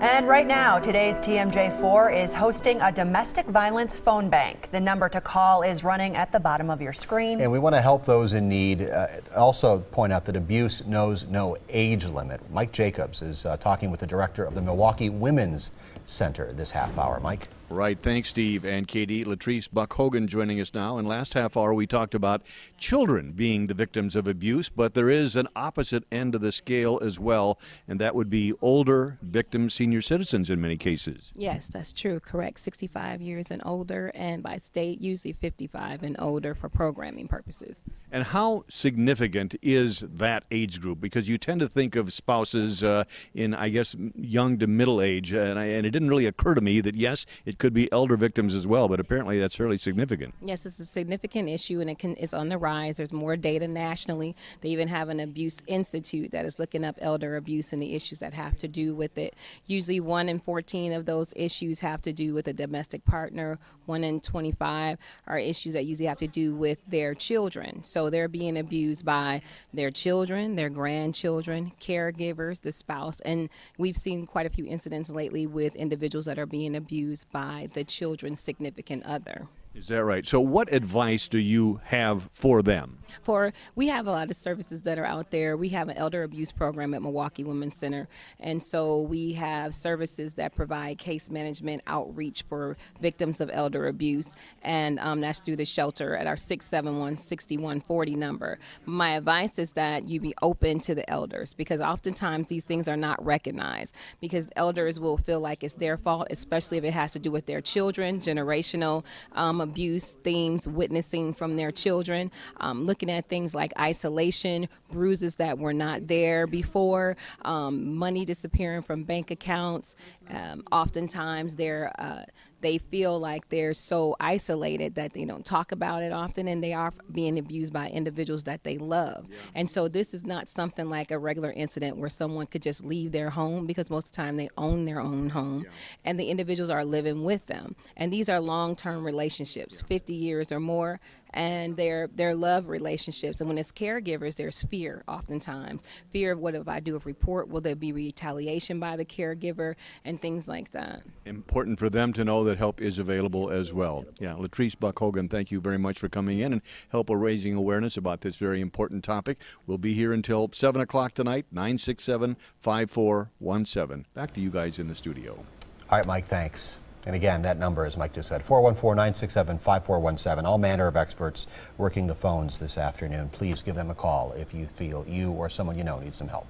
And right now, today's TMJ4 is hosting a domestic violence phone bank. The number to call is running at the bottom of your screen. And we want to help those in need. Also point out that abuse knows no age limit. Mike Jacobs is talking with the director of the Milwaukee Women's Center this half hour. Mike? Right. Thanks, Steve and Katie. Latrice Buck-Hogan joining us now. In last half hour, we talked about children being the victims of abuse, but there is an opposite end of the scale as well, and that would be older victims, senior citizens in many cases. Yes, that's true. Correct. 65 years and older, and by state, usually 55 and older for programming purposes. And how significant is that age group? Because you tend to think of spouses in, I guess, young to middle age, and it didn't really occur to me that, yes, it could be elder victims as well, but apparently that's fairly significant. Yes, it's a significant issue, and it's on the rise. There's more data nationally. They even have an abuse institute that is looking up elder abuse and the issues that have to do with it. Usually 1 in 14 of those issues have to do with a domestic partner. 1 in 25 are issues that usually have to do with their children. So they're being abused by their children, their grandchildren, caregivers, the spouse, and we've seen quite a few incidents lately with individuals that are being abused by the children's significant other. Is that right? So what advice do you have for them? We have a lot of services that are out there. We have an elder abuse program at Milwaukee Women's Center, and so we have services that provide case management outreach for victims of elder abuse, and that's through the shelter at our 671-6140 number. My advice is that you be open to the elders, because oftentimes these things are not recognized, because elders will feel like it's their fault, especially if it has to do with their children, generational abuse themes, witnessing from their children, looking at things like isolation, bruises that were not there before, money disappearing from bank accounts. Oftentimes they feel like they're so isolated that they don't talk about it often, and they are being abused by individuals that they love. Yeah. And so this is not something like a regular incident where someone could just leave their home, because most of the time they own their own home, yeah, and the individuals are living with them. And these are long-term relationships, 50 years or more, and they're love relationships. And when it's caregivers, there's fear oftentimes. Fear of, what if I do a report? Will there be retaliation by the caregiver and things like that? Important for them to know that help is available as well. Yeah, Latrice Buck-Hogan, thank you very much for coming in and help raising awareness about this very important topic. We'll be here until 7 o'clock tonight, 967-5417. Back to you guys in the studio. All right, Mike, thanks. And again, that number, as Mike just said, 414-967-5417. All manner of experts working the phones this afternoon. Please give them a call if you feel you or someone you know needs some help.